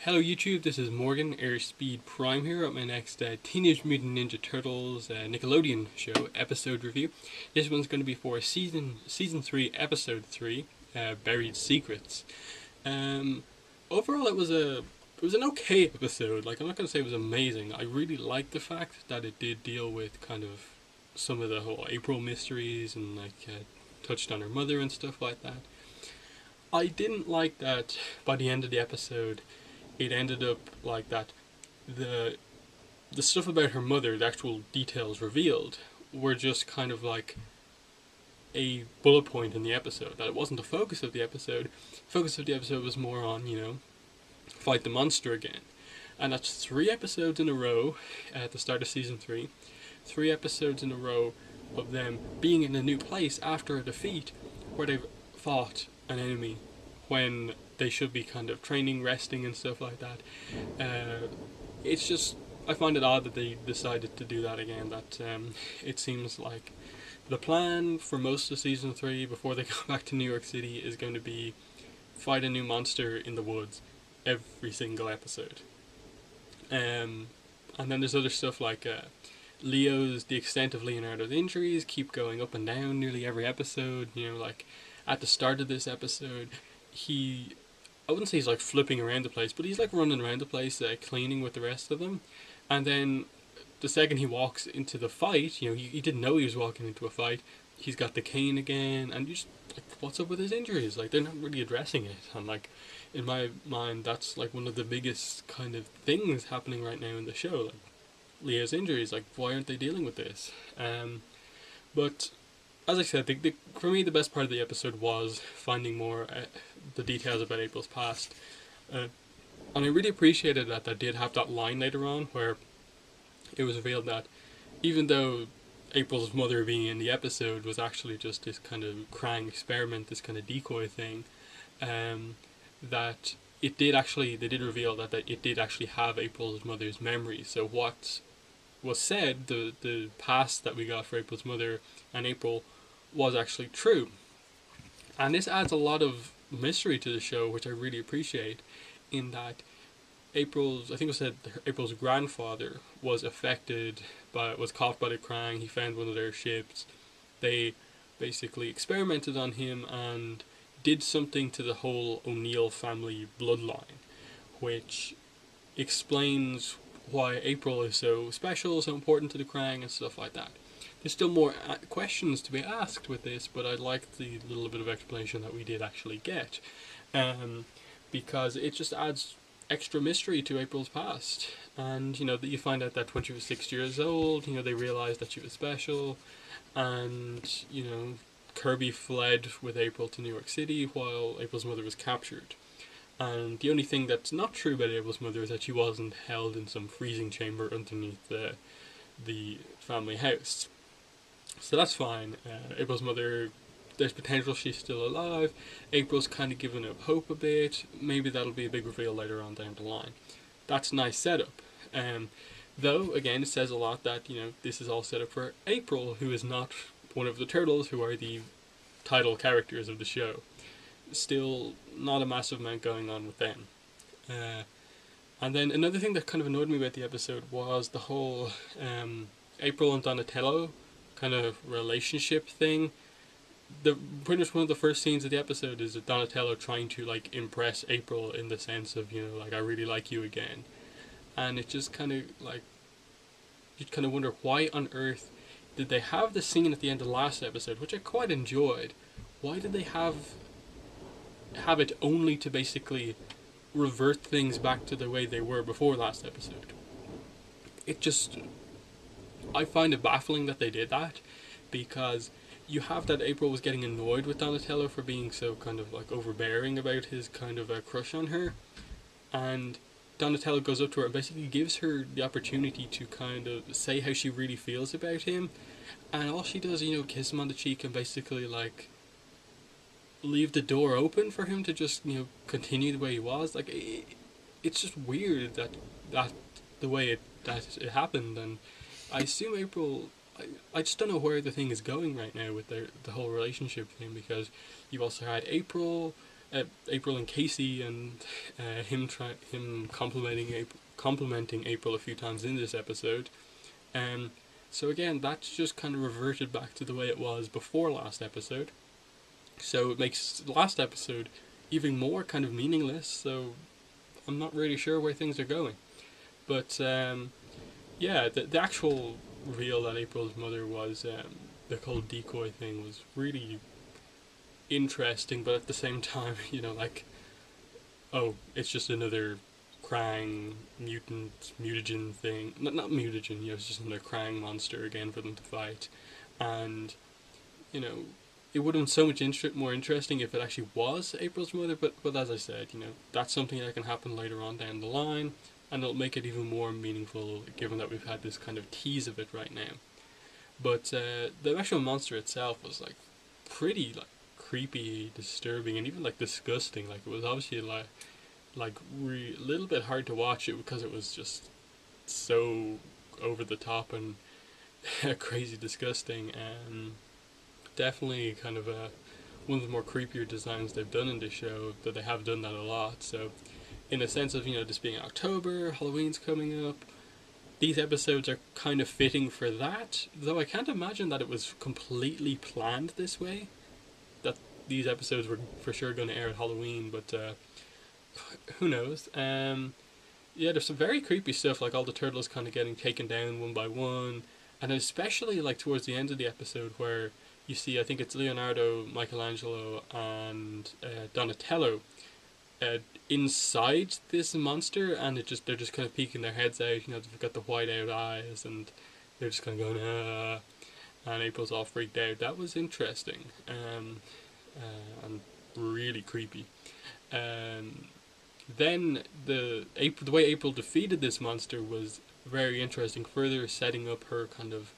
Hello YouTube, this is Morgan, Airspeed Prime here at my next Teenage Mutant Ninja Turtles Nickelodeon show episode review. This one's going to be for season 3, episode 3, Buried Secrets. Overall it was an okay episode. Like, I'm not going to say it was amazing. I really liked the fact that it did deal with kind of some of the whole April mysteries and touched on her mother and stuff like that. I didn't like that by the end of the episode it ended up like that the stuff about her mother, the actual details revealed, were just kind of like a bullet point in the episode. That it wasn't the focus of the episode. The focus of the episode was more on, fight the monster again. And that's 3 episodes in a row at the start of season 3. 3 episodes in a row of them being in a new place after a defeat where they've fought an enemy when they should be kind of training, resting and stuff like that. It's just, I find it odd that they decided to do that again. That it seems like the plan for most of season 3 before they go back to New York City is going to be fight a new monster in the woods every single episode. And then there's other stuff like the extent of Leonardo's injuries keep going up and down nearly every episode. Like at the start of this episode, I wouldn't say he's like flipping around the place, but he's like running around the place cleaning with the rest of them. And then the second he walks into the fight, he didn't know he was walking into a fight. He's got the cane again, and you just like, what's up with his injuries? Like, they're not really addressing it. And like, in my mind, that's like one of the biggest kind of things happening right now in the show. Like Leo's injuries. Like, why aren't they dealing with this? But as I said, for me the best part of the episode was finding more the details about April's past, and I really appreciated that they did have that line later on where it was revealed that even though April's mother being in the episode was actually just this kind of Krang experiment, this kind of decoy thing, that they did reveal that it did actually have April's mother's memories. So what was said, the past that we got for April's mother and April was actually true. And this adds a lot of mystery to the show, which I really appreciate, in that April's grandfather was caught by the Krang. He found one of their ships. They basically experimented on him and did something to the whole O'Neill family bloodline, which explains why April is so special, so important to the Krang and stuff like that. There's still more questions to be asked with this, but I like the little bit of explanation that we did actually get, because it just adds extra mystery to April's past. And that you find out that when she was 6 years old, they realized that she was special, and Kirby fled with April to New York City while April's mother was captured. And the only thing that's not true about April's mother is that she wasn't held in some freezing chamber underneath the family house. So that's fine. April's mother, there's potential she's still alive. April's kind of given up hope a bit. Maybe that'll be a big reveal later on down the line. That's a nice setup. Though, again, it says a lot that, this is all set up for April, who is not one of the turtles, who are the title characters of the show. Still not a massive amount going on with them. And then another thing that kind of annoyed me about the episode was the whole April and Donatello kind of relationship thing. Pretty much one of the first scenes of the episode is Donatello trying to like impress April in the sense of like, I really like you again, and it just kind of like, you kind of wonder why on earth did they have the scene at the end of the last episode, which I quite enjoyed. Why did they have it only to basically revert things back to the way they were before last episode? I find it baffling that they did that, because you have that April was getting annoyed with Donatello for being so kind of like overbearing about his kind of a crush on her, and Donatello goes up to her and basically gives her the opportunity to kind of say how she really feels about him, and all she does, kiss him on the cheek and basically like leave the door open for him to just continue the way he was. Like, it's just weird that the way it happened. And I assume April, I just don't know where the thing is going right now with the whole relationship thing, because you also had April April and Casey, and him complimenting April a few times in this episode. Um, so again, that's just kind of reverted back to the way it was before last episode. So it makes last episode even more kind of meaningless. So I'm not really sure where things are going. But yeah, the actual reveal that April's mother was the whole decoy thing was really interesting, but at the same time, like, oh, it's just another Krang mutagen thing. Not mutagen, it's just another Krang monster again for them to fight. And, you know, it would have been so much more interesting if it actually was April's mother, but as I said, that's something that can happen later on down the line, and it'll make it even more meaningful given that we've had this kind of tease of it right now. But the actual monster itself was like pretty like creepy, disturbing, and even like disgusting. Like it was obviously a little bit hard to watch it because it was just so over the top and crazy disgusting. And definitely kind of one of the more creepier designs they've done in this show. That they have done that a lot. So in a sense of this being October, Halloween's coming up, these episodes are kind of fitting for that, though I can't imagine that it was completely planned this way, that these episodes were for sure going to air at Halloween, but who knows. Yeah, there's some very creepy stuff, like all the turtles kind of getting taken down one by one, and especially like towards the end of the episode where you see, I think it's Leonardo, Michelangelo, and Donatello inside this monster, and they're just kind of peeking their heads out. They've got the white out eyes, and they're just kind of going, and April's all freaked out. That was interesting, and really creepy. Then the way April defeated this monster was very interesting, further setting up her kind of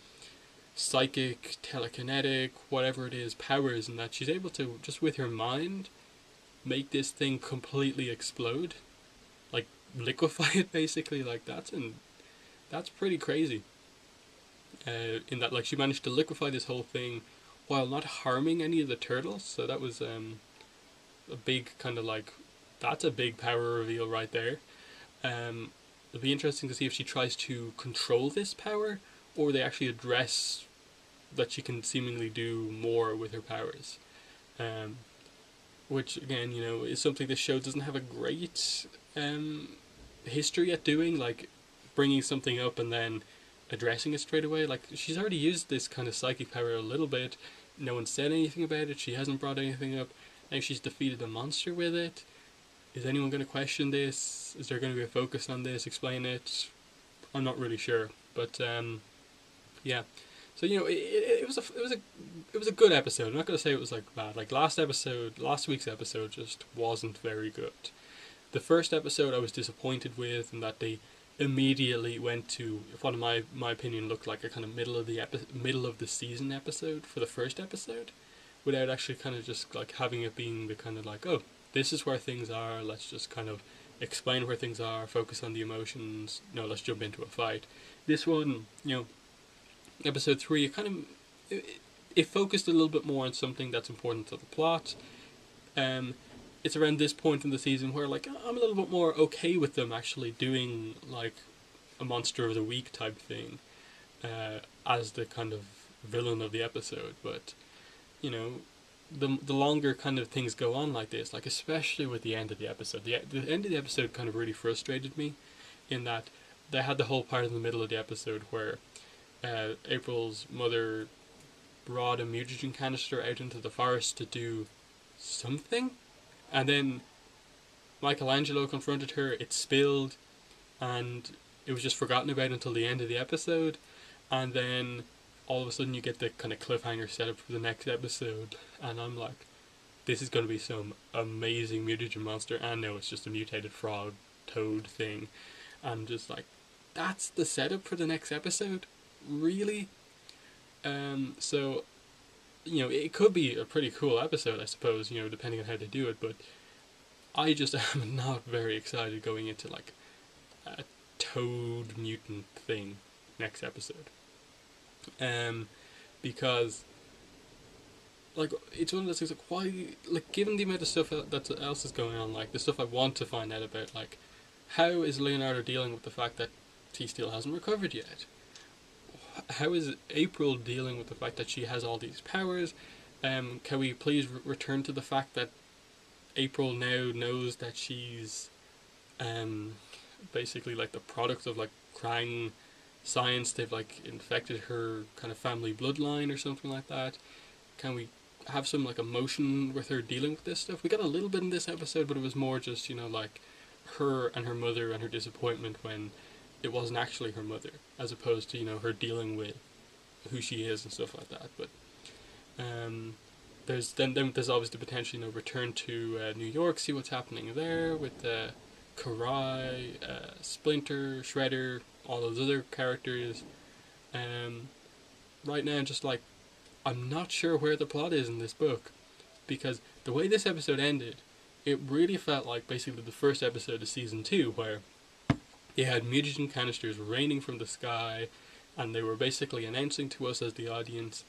psychic, telekinetic, whatever it is, powers, and that she's able to, just with her mind, make this thing completely explode, like liquefy it basically. Like that's pretty crazy. In that, like, she managed to liquefy this whole thing while not harming any of the turtles. So that was a big kind of like, that's a big power reveal right there. It'll be interesting to see if she tries to control this power, or they actually address that she can seemingly do more with her powers. Which again, is something this show doesn't have a great history at doing, like bringing something up and then addressing it straight away. Like, she's already used this kind of psychic power a little bit. No one said anything about it. She hasn't brought anything up. Now she's defeated a monster with it. Is anyone going to question this? Is there going to be a focus on this? Explain it? I'm not really sure, but yeah. So it was a good episode. I'm not going to say it was like bad. Like last week's episode just wasn't very good. The first episode I was disappointed with, in that they immediately went to what in my opinion looked like a kind of middle of the season episode for the first episode, without actually kind of just like having it being the kind of like, oh, this is where things are. Let's just kind of explain where things are. Focus on the emotions. No, let's jump into a fight. This one, episode 3, it focused a little bit more on something that's important to the plot. It's around this point in the season where, like, I'm a little bit more okay with them actually doing like a monster of the week type thing as the kind of villain of the episode. But the longer kind of things go on like this, like especially with the end of the episode, the end of the episode kind of really frustrated me, in that they had the whole part in the middle of the episode where April's mother brought a mutagen canister out into the forest to do something, and then Michelangelo confronted her, it spilled, and it was just forgotten about until the end of the episode, and then all of a sudden you get the kind of cliffhanger set up for the next episode, and I'm like, this is going to be some amazing mutagen monster, and no, it's just a mutated frog toad thing. I'm just like, that's the setup for the next episode? Really? So, it could be a pretty cool episode, I suppose, depending on how they do it, but I just am not very excited going into, like, a toad mutant thing next episode. Because like, it's one of those things, like, why, like, given the amount of stuff that else is going on, like, the stuff I want to find out about, like, how is Leonardo dealing with the fact that he still hasn't recovered yet? How is April dealing with the fact that she has all these powers? Can we please return to the fact that April now knows that she's um, basically like the product of like Krang science? They've like infected her kind of family bloodline or something like that. Can we have some like emotion with her dealing with this stuff? We got a little bit in this episode, but it was more just, you know, like her and her mother and her disappointment when it wasn't actually her mother, as opposed to, you know, her dealing with who she is and stuff like that. But um, then there's always the potential, you know, return to New York, see what's happening there with Karai, Splinter, Shredder, all those other characters. Um, right now, just like, I'm not sure where the plot is in this book, because the way this episode ended, it really felt like basically the first episode of season 2, where you had mutagen canisters raining from the sky, and they were basically announcing to us as the audience,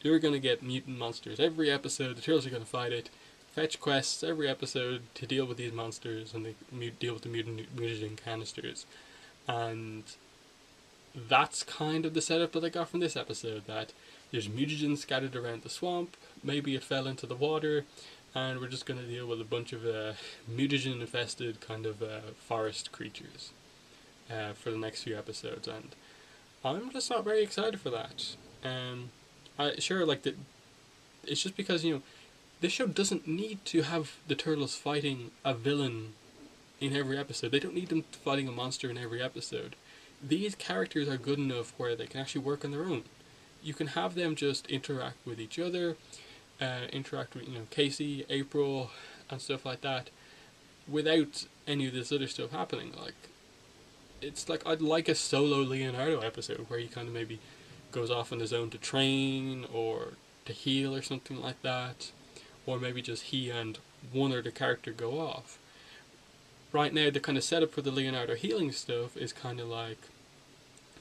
you're going to get mutant monsters every episode, the Turtles are going to fight it, fetch quests every episode to deal with these monsters, and they deal with the mutagen canisters. And that's kind of the setup that I got from this episode, that there's mutagens scattered around the swamp, maybe it fell into the water, and we're just going to deal with a bunch of mutagen infested kind of forest creatures for the next few episodes, and I'm just not very excited for that. Sure, like, it's just because, you know, this show doesn't need to have the Turtles fighting a villain in every episode. They don't need them fighting a monster in every episode. These characters are good enough where they can actually work on their own. You can have them just interact with each other, interact with, you know, Casey, April, and stuff like that, without any of this other stuff happening. Like, it's like, I'd like a solo Leonardo episode where he kind of maybe goes off on his own to train or to heal or something like that, or maybe just he and one other character go off. Right now, the kind of setup for the Leonardo healing stuff is kind of like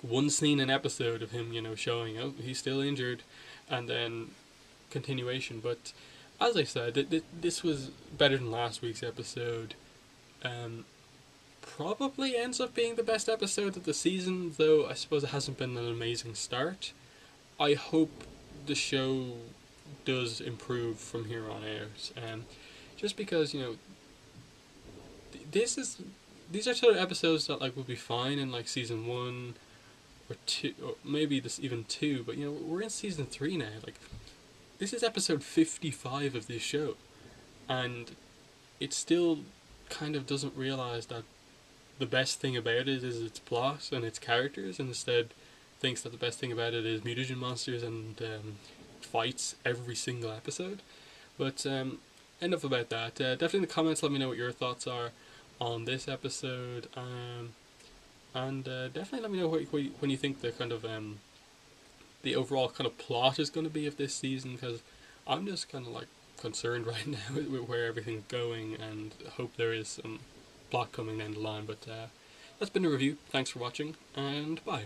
one scene an episode of him, you know, showing, oh, he's still injured, and then continuation. But as I said, this was better than last week's episode. Probably ends up being the best episode of the season, though I suppose it hasn't been an amazing start. I hope the show does improve from here on out. Just because, you know, these are sort of episodes that like would be fine in like season 1 or 2, or maybe this even 2, but you know, we're in season 3 now. Like, this is episode 55 of this show, and it still kind of doesn't realize that the best thing about it is its plot and its characters, and instead thinks that the best thing about it is mutagen monsters and fights every single episode. But enough about that. Definitely in the comments, let me know what your thoughts are on this episode, and definitely let me know when you think the kind of the overall kind of plot is going to be of this season, because I'm just kind of like concerned right now with where everything's going, and hope there is some plot coming down the line. But that's been a review. Thanks for watching, and bye.